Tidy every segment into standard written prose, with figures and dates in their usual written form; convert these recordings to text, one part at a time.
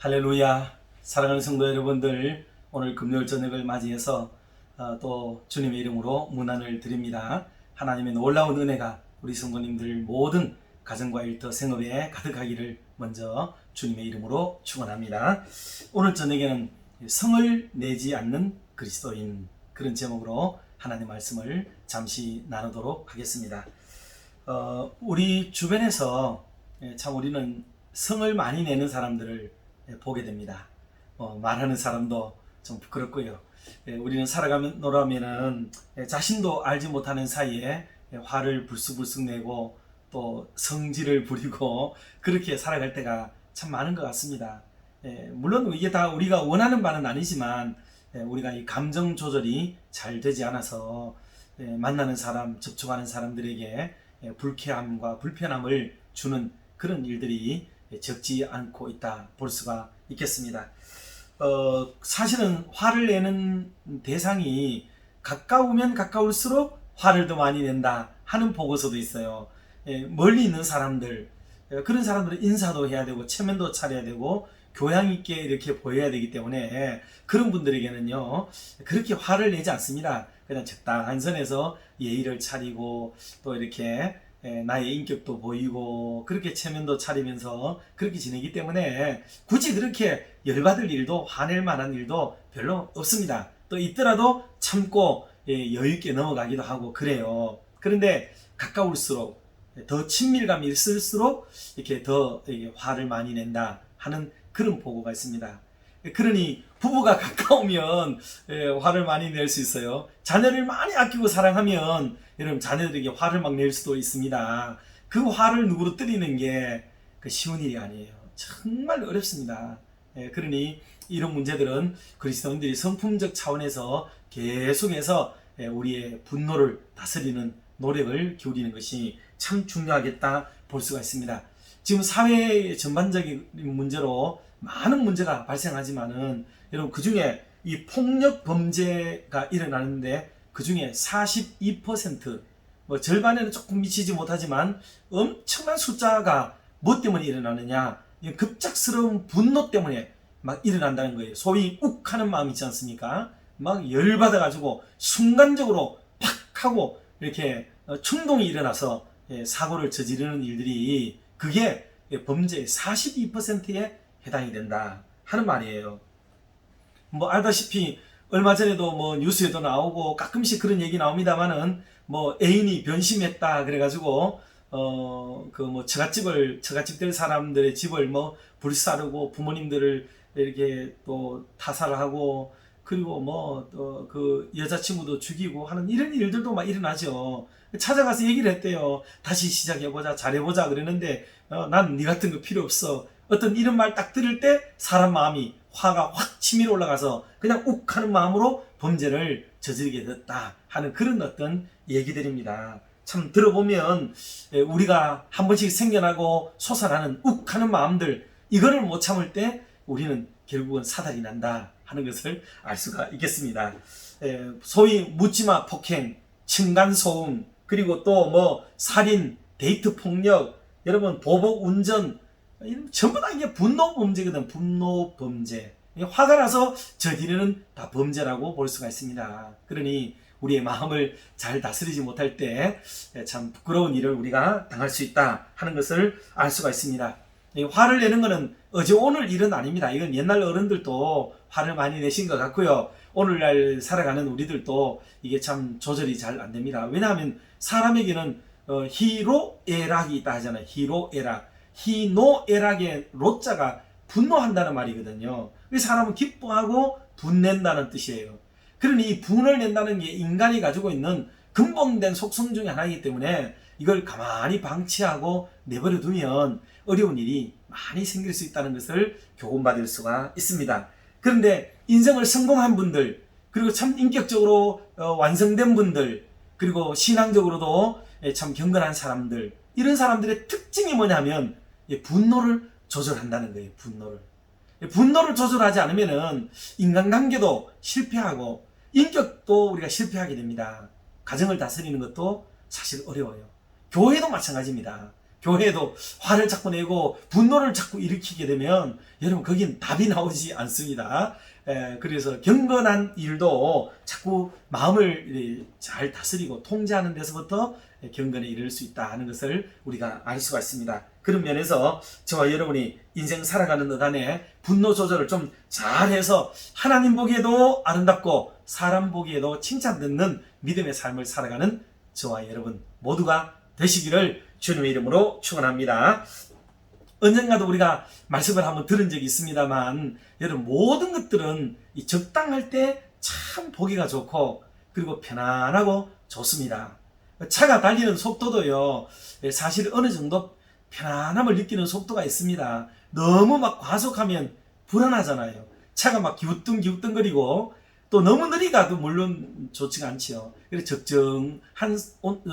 할렐루야. 사랑하는 성도 여러분들, 오늘 금요일 저녁을 맞이해서 또 주님의 이름으로 문안을 드립니다. 하나님의 놀라운 은혜가 우리 성도님들 모든 가정과 일터 생업에 가득하기를 먼저 주님의 이름으로 축원합니다. 오늘 저녁에는 성을 내지 않는 그리스도인, 그런 제목으로 하나님의 말씀을 잠시 나누도록 하겠습니다. 우리 주변에서 참 우리는 성을 많이 내는 사람들을 보게 됩니다. 말하는 사람도 좀 부끄럽고요. 우리는 살아가면은 자신도 알지 못하는 사이에 화를 불쑥불쑥 내고 또 성질을 부리고 그렇게 살아갈 때가 참 많은 것 같습니다. 물론 이게 다 우리가 원하는 바는 아니지만 우리가 이 감정 조절이 잘 되지 않아서 만나는 사람, 접촉하는 사람들에게 불쾌함과 불편함을 주는 그런 일들이 적지 않고 있다 볼 수가 있겠습니다. 사실은 화를 내는 대상이 가까우면 가까울수록 화를 더 많이 낸다 하는 보고서도 있어요. 멀리 있는 사람들, 그런 사람들은 인사도 해야 되고 체면도 차려야 되고 교양 있게 이렇게 보여야 되기 때문에 그런 분들에게는요 그렇게 화를 내지 않습니다. 그냥 적당한 선에서 예의를 차리고 또 이렇게 나의 인격도 보이고 그렇게 체면도 차리면서 그렇게 지내기 때문에 굳이 그렇게 열받을 일도 화낼 만한 일도 별로 없습니다. 또 있더라도 참고 여유 있게 넘어가기도 하고 그래요. 그런데 가까울수록 더 친밀감이 있을수록 이렇게 더 화를 많이 낸다 하는 그런 보고가 있습니다. 그러니 부부가 가까우면 화를 많이 낼 수 있어요. 자녀를 많이 아끼고 사랑하면 여러분 자녀들에게 화를 막 낼 수도 있습니다. 그 화를 누구로 뜨리는 게 쉬운 일이 아니에요. 정말 어렵습니다. 그러니 이런 문제들은 그리스도인들이 성품적 차원에서 계속해서 우리의 분노를 다스리는 노력을 기울이는 것이 참 중요하겠다 볼 수가 있습니다. 지금 사회 전반적인 문제로 많은 문제가 발생하지만은 여러분 그 중에 이 폭력 범죄가 일어나는데 그 중에 42% 절반에는 조금 미치지 못하지만 엄청난 숫자가 뭐 때문에 일어나느냐, 급작스러운 분노 때문에 막 일어난다는 거예요. 소위 욱하는 마음 있지 않습니까? 막 열받아 가지고 순간적으로 팍 하고 이렇게 충동이 일어나서 사고를 저지르는 일들이 그게 범죄의 42%에 해당이 된다 하는 말이에요. 알다시피 얼마 전에도 뉴스에도 나오고 가끔씩 그런 얘기 나옵니다만은 애인이 변심했다 그래가지고 처갓집 될 사람들의 집을 불사르고 부모님들을 이렇게 또 타살을 하고 그리고 그 여자친구도 죽이고 하는 이런 일들도 막 일어나죠. 찾아가서 얘기를 했대요. 다시 시작해보자, 잘해보자 그러는데 난 네 같은 거 필요 없어. 어떤 이런 말 딱 들을 때 사람 마음이 화가 확 치밀어 올라가서 그냥 욱하는 마음으로 범죄를 저지르게 됐다 하는 그런 어떤 얘기들입니다. 참 들어보면 우리가 한 번씩 생겨나고 솟아나는 욱하는 마음들, 이거를 못 참을 때 우리는 결국은 사달이 난다 하는 것을 알 수가 있겠습니다. 소위 묻지마 폭행, 층간소음, 그리고 또 살인, 데이트 폭력, 여러분 보복 운전, 전부 다 이게 분노 범죄거든. 분노 범죄. 화가 나서 저지르는 다 범죄라고 볼 수가 있습니다. 그러니 우리의 마음을 잘 다스리지 못할 때 참 부끄러운 일을 우리가 당할 수 있다 하는 것을 알 수가 있습니다. 화를 내는 것은 어제 오늘 일은 아닙니다. 이건 옛날 어른들도 화를 많이 내신 것 같고요. 오늘날 살아가는 우리들도 이게 참 조절이 잘 안 됩니다. 왜냐하면 사람에게는 희로애락이 있다 하잖아요. 희로애락. 희노애락의 로자가 분노한다는 말이거든요. 사람은 기뻐하고 분낸다는 뜻이에요. 그러니 이 분을 낸다는 게 인간이 가지고 있는 근본된 속성 중에 하나이기 때문에 이걸 가만히 방치하고 내버려 두면 어려운 일이 많이 생길 수 있다는 것을 교훈받을 수가 있습니다. 그런데 인생을 성공한 분들, 그리고 참 인격적으로 완성된 분들, 그리고 신앙적으로도 참 경건한 사람들, 이런 사람들의 특징이 뭐냐면 분노를 조절한다는 거예요. 분노를 조절하지 않으면 인간관계도 실패하고 인격도 우리가 실패하게 됩니다. 가정을 다스리는 것도 사실 어려워요. 교회도 마찬가지입니다. 교회에도 화를 자꾸 내고 분노를 자꾸 일으키게 되면 여러분 거긴 답이 나오지 않습니다. 그래서 경건한 일도 자꾸 마음을 잘 다스리고 통제하는 데서부터 경건에 이를 수 있다 하는 것을 우리가 알 수가 있습니다. 그런 면에서 저와 여러분이 인생 살아가는 어간에 분노 조절을 좀 잘해서 하나님 보기에도 아름답고 사람 보기에도 칭찬듣는 믿음의 삶을 살아가는 저와 여러분 모두가 되시기를 주님의 이름으로 축원합니다. 언젠가도 우리가 말씀을 한번 들은 적이 있습니다만 여러분 모든 것들은 이 적당할 때 참 보기가 좋고 그리고 편안하고 좋습니다. 차가 달리는 속도도요 사실 어느 정도 편안함을 느끼는 속도가 있습니다. 너무 막 과속하면 불안하잖아요. 차가 막 기우뚱기우뚱거리고 또 너무 느리가도 물론 좋지가 않지요. 그래서 적정한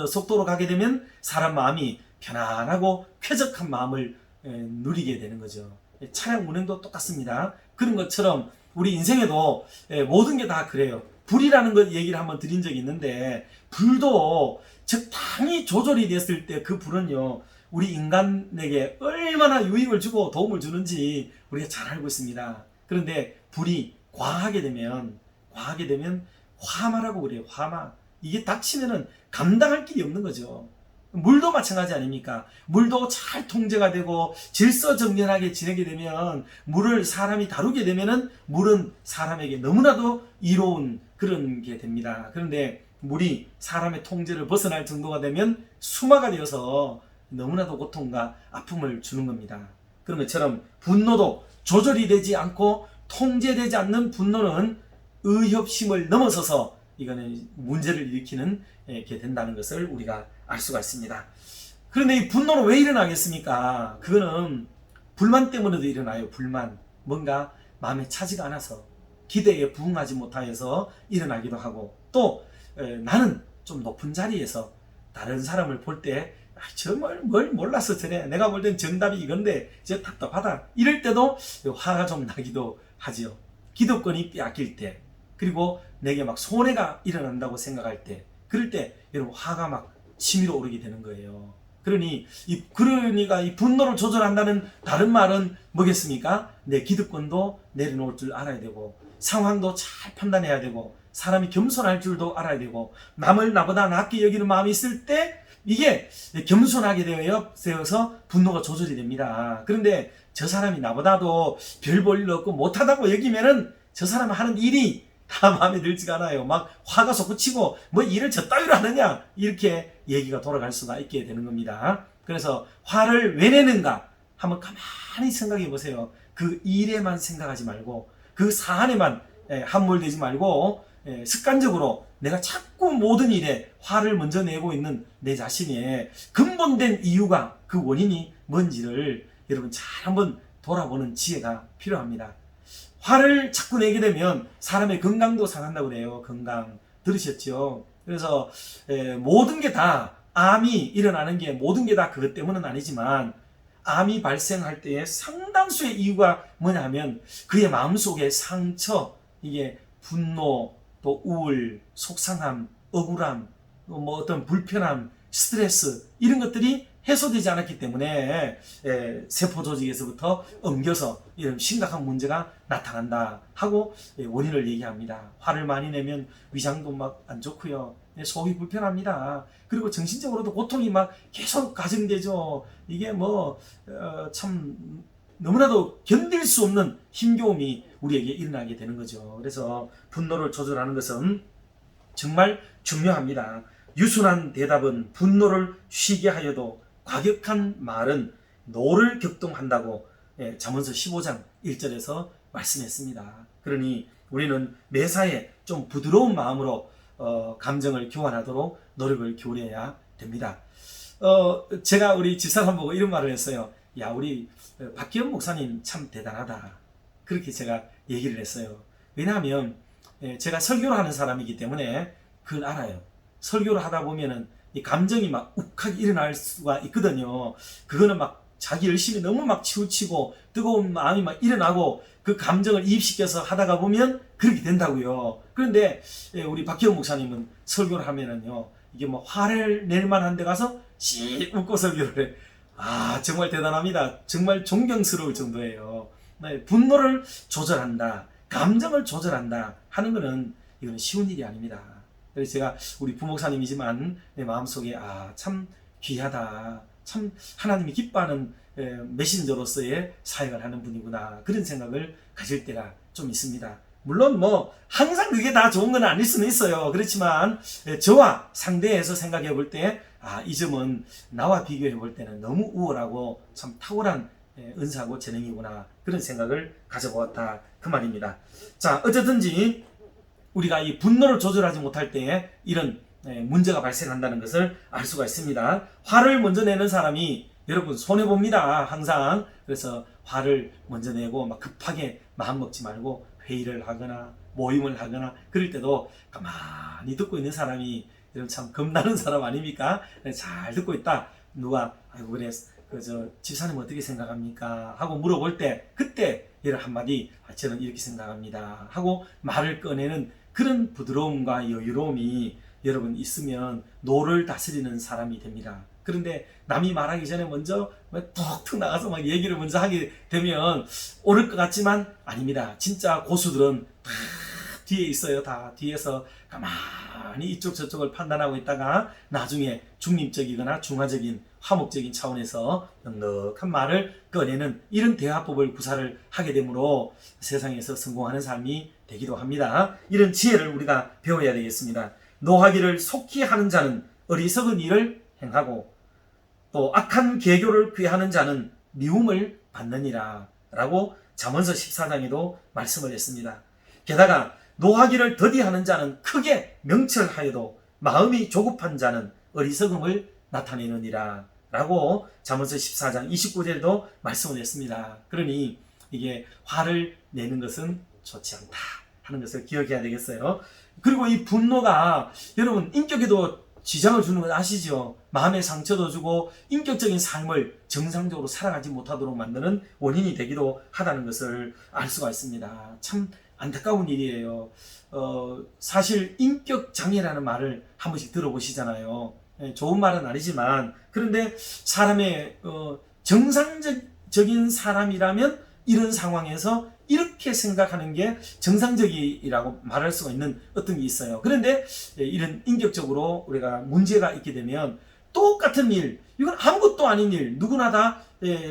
속도로 가게 되면 사람 마음이 편안하고 쾌적한 마음을 누리게 되는 거죠. 차량 운행도 똑같습니다. 그런 것처럼 우리 인생에도 모든 게 다 그래요. 불이라는 것 얘기를 한번 드린 적이 있는데 불도 적당히 조절이 됐을 때 그 불은요 우리 인간에게 얼마나 유익을 주고 도움을 주는지 우리가 잘 알고 있습니다. 그런데 불이 과하게 되면 화마라고 그래요. 화마. 이게 닥치면은 감당할 길이 없는 거죠. 물도 마찬가지 아닙니까? 물도 잘 통제가 되고 질서정연하게 지내게 되면 물을 사람이 다루게 되면은 물은 사람에게 너무나도 이로운 그런 게 됩니다. 그런데 물이 사람의 통제를 벗어날 정도가 되면 수마가 되어서 너무나도 고통과 아픔을 주는 겁니다. 그런 것처럼 분노도 조절이 되지 않고 통제되지 않는 분노는 의협심을 넘어서서 이거는 문제를 일으키는 게 된다는 것을 우리가 알 수가 있습니다. 그런데 이 분노는 왜 일어나겠습니까? 그거는 불만 때문에도 일어나요. 불만. 뭔가 마음에 차지가 않아서 기대에 부응하지 못하여서 일어나기도 하고 또 나는 좀 높은 자리에서 다른 사람을 볼 때 정말 뭘 몰라서 저래. 내가 볼 땐 정답이 이건데 저 답답하다. 이럴 때도 화가 좀 나기도 하지요. 기득권이 빼앗길 때 그리고 내게 막 손해가 일어난다고 생각할 때 그럴 때 여러분 화가 막 치밀어 오르게 되는 거예요. 그러니까 이 분노를 조절한다는 다른 말은 뭐겠습니까? 내 기득권도 내려놓을 줄 알아야 되고 상황도 잘 판단해야 되고 사람이 겸손할 줄도 알아야 되고 남을 나보다 낮게 여기는 마음이 있을 때 이게 겸손하게 되어서 분노가 조절이 됩니다. 그런데 저 사람이 나보다도 별 볼 일 없고 못하다고 여기면은 저 사람이 하는 일이 다 마음에 들지가 않아요. 막 화가 솟구치고 뭐 일을 저 따위로 하느냐 이렇게 얘기가 돌아갈 수가 있게 되는 겁니다. 그래서 화를 왜 내는가 한번 가만히 생각해 보세요. 그 일에만 생각하지 말고 그 사안에만 함몰되지 말고 습관적으로 내가 자꾸 모든 일에 화를 먼저 내고 있는 내 자신의 근본된 이유가 그 원인이 뭔지를 여러분 잘 한번 돌아보는 지혜가 필요합니다. 화를 자꾸 내게 되면 사람의 건강도 상한다고 그래요. 건강 들으셨죠? 그래서 모든 게 다 암이 일어나는 게 모든 게 다 그것 때문은 아니지만 암이 발생할 때의 상당수의 이유가 뭐냐면 그의 마음속에 상처, 이게 분노, 또 우울, 속상함, 억울함, 뭐 어떤 불편함, 스트레스 이런 것들이 해소되지 않았기 때문에 세포 조직에서부터 엉겨서 이런 심각한 문제가 나타난다 하고 원인을 얘기합니다. 화를 많이 내면 위장도 막 안 좋고요. 속이 불편합니다. 그리고 정신적으로도 고통이 막 계속 가중되죠. 이게 참 너무나도 견딜 수 없는 힘겨움이 우리에게 일어나게 되는 거죠. 그래서 분노를 조절하는 것은 정말 중요합니다. 유순한 대답은 분노를 쉬게 하여도 과격한 말은 노를 격동한다고 잠언서 15장 1절에서 말씀했습니다. 그러니 우리는 매사에 좀 부드러운 마음으로 감정을 교환하도록 노력을 기울여야 됩니다. 제가 우리 집사람 보고 이런 말을 했어요. 야, 우리 박기현 목사님 참 대단하다. 그렇게 제가 얘기를 했어요. 왜냐하면 제가 설교를 하는 사람이기 때문에 그걸 알아요. 설교를 하다 보면은 이 감정이 막 욱하게 일어날 수가 있거든요. 그거는 막 자기 열심히 너무 막 치우치고 뜨거운 마음이 막 일어나고 그 감정을 이입시켜서 하다가 보면 그렇게 된다고요. 그런데 우리 박기영 목사님은 설교를 하면은요, 이게 뭐 화를 낼 만한 데 가서 씩 웃고 설교를 해. 정말 대단합니다. 정말 존경스러울 정도예요. 네, 분노를 조절한다, 감정을 조절한다 하는 것은 이건 쉬운 일이 아닙니다. 그래서 제가 우리 부목사님이지만 내 마음속에 참 귀하다, 참 하나님이 기뻐하는 메신저로서의 사역을 하는 분이구나, 그런 생각을 가질 때가 좀 있습니다. 물론 항상 그게 다 좋은 건 아닐 수는 있어요. 그렇지만 저와 상대해서 생각해 볼 때 이 점은 나와 비교해 볼 때는 너무 우월하고 참 탁월한 은사고 재능이구나, 그런 생각을 가져보았다, 그 말입니다. 자, 어쨌든지 우리가 이 분노를 조절하지 못할 때에 이런 문제가 발생한다는 것을 알 수가 있습니다. 화를 먼저 내는 사람이 여러분 손해봅니다, 항상. 그래서 화를 먼저 내고 막 급하게 마음 먹지 말고 회의를 하거나 모임을 하거나 그럴 때도 가만히 듣고 있는 사람이 이런 참 겁나는 사람 아닙니까? 잘 듣고 있다. 누가 아이고 그래 저 집사님 어떻게 생각합니까? 하고 물어볼 때 그때 이런 한마디 저는 이렇게 생각합니다 하고 말을 꺼내는 그런 부드러움과 여유로움이 여러분 있으면 노를 다스리는 사람이 됩니다. 그런데 남이 말하기 전에 먼저 툭툭 나가서 막 얘기를 먼저 하게 되면 옳을 것 같지만 아닙니다. 진짜 고수들은 다 뒤에 있어요. 다 뒤에서 가만히 이쪽 저쪽을 판단하고 있다가 나중에 중립적이거나 중화적인 화목적인 차원에서 넉넉한 말을 꺼내는 이런 대화법을 구사를 하게 되므로 세상에서 성공하는 삶이 되기도 합니다. 이런 지혜를 우리가 배워야 되겠습니다. 노하기를 속히 하는 자는 어리석은 일을 행하고 또 악한 계교를 꾀하는 자는 미움을 받느니라 라고 잠언서 14장에도 말씀을 했습니다. 게다가 노하기를 더디하는 자는 크게 명철하여도 마음이 조급한 자는 어리석음을 나타내느니라 라고 잠언서 14장 29절에도 말씀을 했습니다. 그러니 이게 화를 내는 것은 좋지 않다 하는 것을 기억해야 되겠어요. 그리고 이 분노가 여러분 인격에도 지장을 주는 건 아시죠? 마음의 상처도 주고 인격적인 삶을 정상적으로 살아가지 못하도록 만드는 원인이 되기도 하다는 것을 알 수가 있습니다. 참 안타까운 일이에요. 사실 인격 장애라는 말을 한 번씩 들어보시잖아요. 좋은 말은 아니지만 그런데 사람의 정상적인 사람이라면 이런 상황에서 이렇게 생각하는 게 정상적이라고 말할 수가 있는 어떤 게 있어요. 그런데 이런 인격적으로 우리가 문제가 있게 되면 똑같은 일, 이건 아무것도 아닌 일, 누구나 다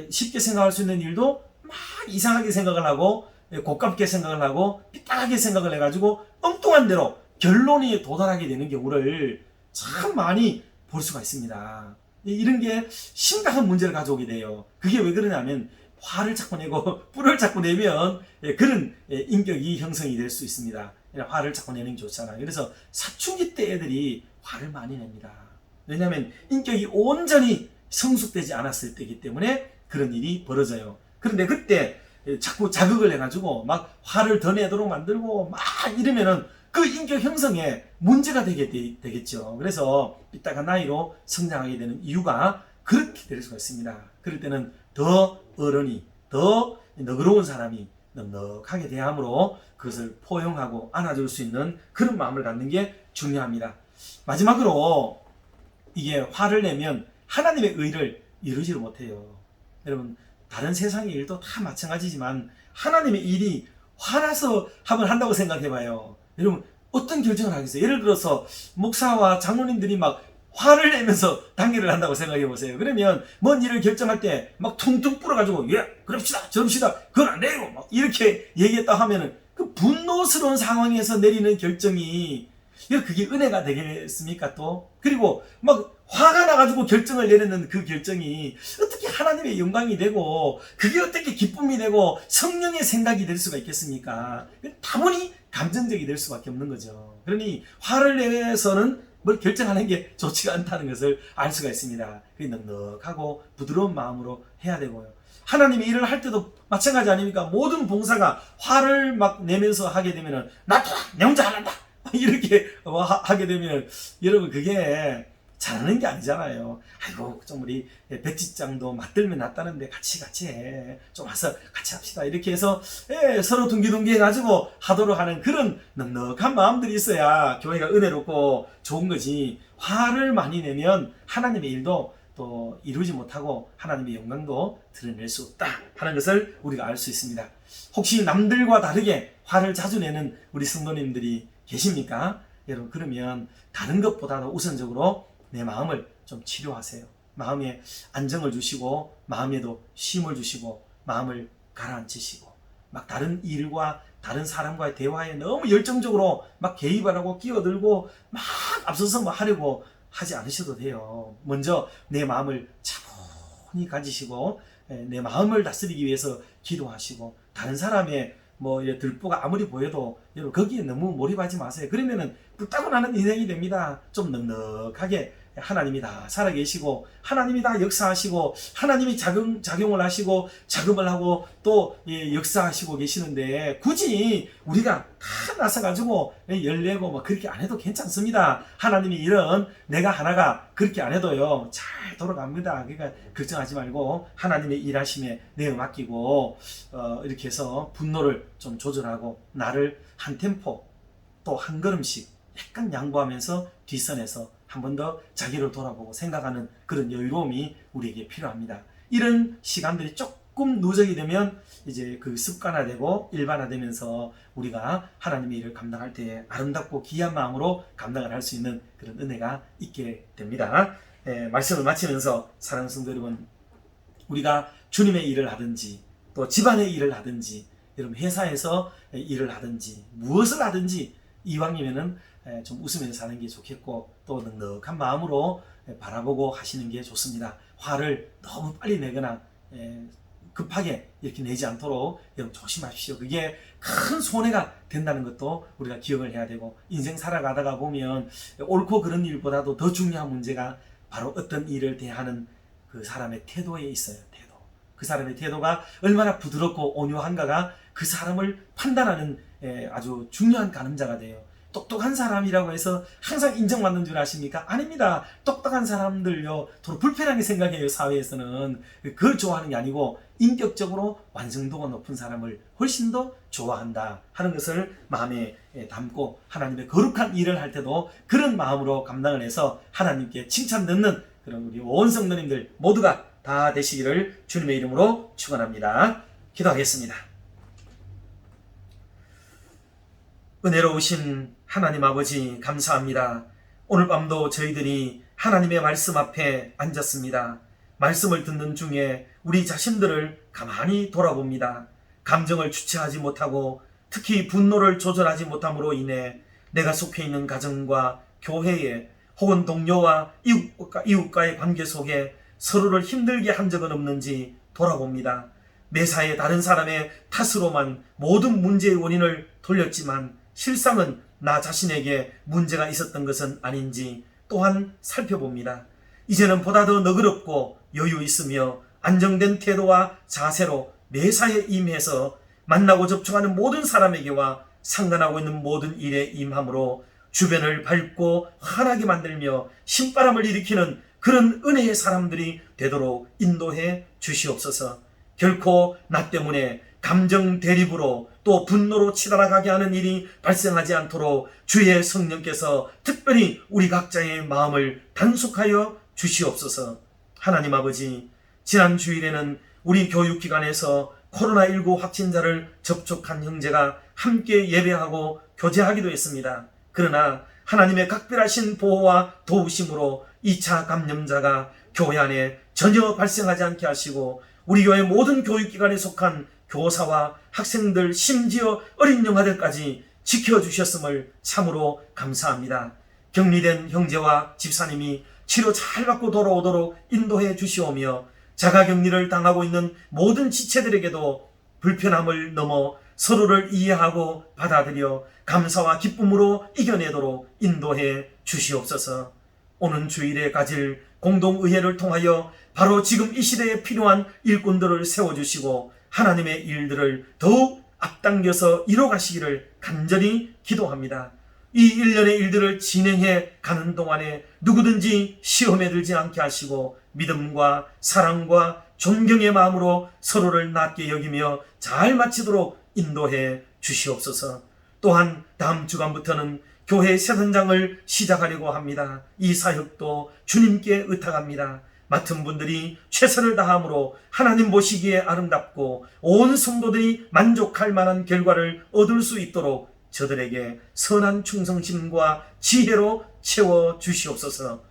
쉽게 생각할 수 있는 일도 막 이상하게 생각을 하고 고깝게 생각을 하고 삐딱하게 생각을 해가지고 엉뚱한 대로 결론이 도달하게 되는 경우를 참 많이 볼 수가 있습니다. 이런 게 심각한 문제를 가져오게 돼요. 그게 왜 그러냐면 화를 자꾸 내고 뿔을 자꾸 내면 그런 인격이 형성이 될 수 있습니다. 화를 자꾸 내는 게 좋잖아요. 그래서 사춘기 때 애들이 화를 많이 냅니다. 왜냐하면 인격이 온전히 성숙되지 않았을 때이기 때문에 그런 일이 벌어져요. 그런데 그때 자꾸 자극을 해가지고 막 화를 더 내도록 만들고 막 이러면은 그 인격 형성에 문제가 되겠죠. 그래서 이따가 나이로 성장하게 되는 이유가 그렇게 될 수가 있습니다. 그럴 때는 더 어른이, 더 너그러운 사람이 넉넉하게 대함으로 그것을 포용하고 안아줄 수 있는 그런 마음을 갖는 게 중요합니다. 마지막으로 이게 화를 내면 하나님의 의를 이루지를 못해요. 여러분 다른 세상의 일도 다 마찬가지지만 하나님의 일이 화나서 한번 한다고 생각해봐요. 여러분 어떤 결정을 하겠어요? 예를 들어서 목사와 장로님들이 막 화를 내면서 단결을 한다고 생각해보세요. 그러면 뭔 일을 결정할 때 막 퉁퉁 불어가지고 그럽시다 저럽시다 그건 안 돼요 막 이렇게 얘기했다 하면은 그 분노스러운 상황에서 내리는 결정이 그게 은혜가 되겠습니까 또? 그리고 막 화가 나가지고 결정을 내리는 그 결정이 어떻게 하나님의 영광이 되고 그게 어떻게 기쁨이 되고 성령의 생각이 될 수가 있겠습니까? 다분히 감정적이 될 수밖에 없는 거죠. 그러니 화를 내서는 뭘 결정하는 게 좋지가 않다는 것을 알 수가 있습니다. 넉넉하고 부드러운 마음으로 해야 되고요. 하나님의 일을 할 때도 마찬가지 아닙니까? 모든 봉사가 화를 막 내면서 하게 되면은 놔둬라 내 혼자 하란다 이렇게 하게 되면 여러분 그게 잘하는 게 아니잖아요. 아이고 좀 우리 백지장도 맞들면 낫다는데 같이 해. 좀 와서 같이 합시다. 이렇게 해서 서로 둥기둥기 해가지고 하도록 하는 그런 넉넉한 마음들이 있어야 교회가 은혜롭고 좋은 거지. 화를 많이 내면 하나님의 일도 또 이루지 못하고 하나님의 영광도 드러낼 수 없다 하는 것을 우리가 알 수 있습니다. 혹시 남들과 다르게 화를 자주 내는 우리 성도님들이 계십니까? 여러분, 그러면 다른 것보다도 우선적으로 내 마음을 좀 치료하세요. 마음에 안정을 주시고 마음에도 쉼을 주시고 마음을 가라앉히시고 막 다른 일과 다른 사람과의 대화에 너무 열정적으로 막 개입하라고 끼어들고 막 앞서서 뭐 하려고 하지 않으셔도 돼요. 먼저 내 마음을 차분히 가지시고 내 마음을 다스리기 위해서 기도하시고 다른 사람의 뭐 들보가 아무리 보여도 여러분 거기에 너무 몰입하지 마세요. 그러면은 불타고 나는 인생이 됩니다. 좀 넉넉하게 하나님이 다 살아계시고 하나님이 다 역사하시고 하나님이 작용을 하시고 자금을 하고 또 역사하시고 계시는데 굳이 우리가 다 나서가지고 열내고 뭐 그렇게 안 해도 괜찮습니다. 하나님이 일은 내가 하나가 그렇게 안 해도요 잘 돌아갑니다. 그러니까 걱정하지 말고 하나님의 일하심에 내어 맡기고 이렇게 해서 분노를 좀 조절하고 나를 한 템포 또 한 걸음씩 약간 양보하면서 뒷선에서 한 번 더 자기를 돌아보고 생각하는 그런 여유로움이 우리에게 필요합니다. 이런 시간들이 조금 누적이 되면 이제 그 습관화되고 일반화되면서 우리가 하나님의 일을 감당할 때 아름답고 귀한 마음으로 감당을 할 수 있는 그런 은혜가 있게 됩니다. 말씀을 마치면서 사랑하는 성도 여러분, 우리가 주님의 일을 하든지 또 집안의 일을 하든지 여러분 회사에서 일을 하든지 무엇을 하든지 이왕이면은 좀 웃으면서 사는 게 좋겠고 또 넉넉한 마음으로 바라보고 하시는 게 좋습니다. 화를 너무 빨리 내거나 급하게 이렇게 내지 않도록 여러분 조심하십시오. 그게 큰 손해가 된다는 것도 우리가 기억을 해야 되고 인생 살아가다가 보면 옳고 그런 일보다도 더 중요한 문제가 바로 어떤 일을 대하는 그 사람의 태도에 있어요. 태도. 그 사람의 태도가 얼마나 부드럽고 온유한가가 그 사람을 판단하는 아주 중요한 가늠자가 돼요. 똑똑한 사람이라고 해서 항상 인정받는 줄 아십니까? 아닙니다. 똑똑한 사람들요 더러 불편하게 생각해요. 사회에서는 그걸 좋아하는 게 아니고 인격적으로 완성도가 높은 사람을 훨씬 더 좋아한다 하는 것을 마음에 담고 하나님의 거룩한 일을 할 때도 그런 마음으로 감당을 해서 하나님께 칭찬 듣는 그런 우리 온 성도님들 모두가 다 되시기를 주님의 이름으로 축원합니다. 기도하겠습니다. 은혜로우신 하나님 아버지 감사합니다. 오늘 밤도 저희들이 하나님의 말씀 앞에 앉았습니다. 말씀을 듣는 중에 우리 자신들을 가만히 돌아봅니다. 감정을 주체하지 못하고 특히 분노를 조절하지 못함으로 인해 내가 속해 있는 가정과 교회에 혹은 동료와 이웃과의 관계 속에 서로를 힘들게 한 적은 없는지 돌아봅니다. 매사에 다른 사람의 탓으로만 모든 문제의 원인을 돌렸지만 실상은 나 자신에게 문제가 있었던 것은 아닌지 또한 살펴봅니다. 이제는 보다 더 너그럽고 여유 있으며 안정된 태도와 자세로 매사에 임해서 만나고 접촉하는 모든 사람에게와 상관하고 있는 모든 일에 임함으로 주변을 밝고 환하게 만들며 신바람을 일으키는 그런 은혜의 사람들이 되도록 인도해 주시옵소서. 결코 나 때문에 감정 대립으로 또 분노로 치달아가게 하는 일이 발생하지 않도록 주의 성령께서 특별히 우리 각자의 마음을 단속하여 주시옵소서. 하나님 아버지, 지난 주일에는 우리 교육기관에서 코로나19 확진자를 접촉한 형제가 함께 예배하고 교제하기도 했습니다. 그러나 하나님의 각별하신 보호와 도우심으로 2차 감염자가 교회 안에 전혀 발생하지 않게 하시고 우리 교회 모든 교육기관에 속한 교사와 학생들 심지어 어린 영아들까지 지켜주셨음을 참으로 감사합니다. 격리된 형제와 집사님이 치료 잘 받고 돌아오도록 인도해 주시오며 자가격리를 당하고 있는 모든 지체들에게도 불편함을 넘어 서로를 이해하고 받아들여 감사와 기쁨으로 이겨내도록 인도해 주시옵소서. 오는 주일에 가질 공동의회를 통하여 바로 지금 이 시대에 필요한 일꾼들을 세워주시고 하나님의 일들을 더욱 앞당겨서 이뤄가시기를 간절히 기도합니다. 이 일련의 일들을 진행해 가는 동안에 누구든지 시험에 들지 않게 하시고 믿음과 사랑과 존경의 마음으로 서로를 낮게 여기며 잘 마치도록 인도해 주시옵소서. 또한 다음 주간부터는 교회 세선장을 시작하려고 합니다. 이 사역도 주님께 의탁합니다. 맡은 분들이 최선을 다함으로 하나님 보시기에 아름답고 온 성도들이 만족할 만한 결과를 얻을 수 있도록 저들에게 선한 충성심과 지혜로 채워 주시옵소서.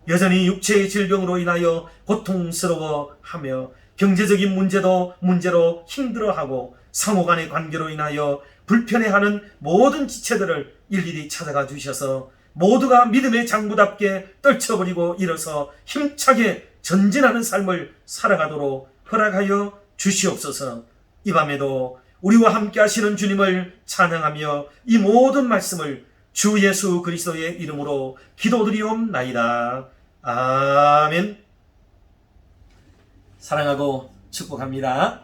여전히 육체의 질병으로 인하여 고통스러워하며 경제적인 문제로 힘들어하고 상호간의 관계로 인하여 불편해하는 모든 지체들을 일일이 찾아가 주셔서 모두가 믿음의 장부답게 떨쳐버리고 일어서 힘차게 전진하는 삶을 살아가도록 허락하여 주시옵소서. 이 밤에도 우리와 함께 하시는 주님을 찬양하며 이 모든 말씀을 주 예수 그리스도의 이름으로 기도드리옵나이다. 아멘. 사랑하고 축복합니다.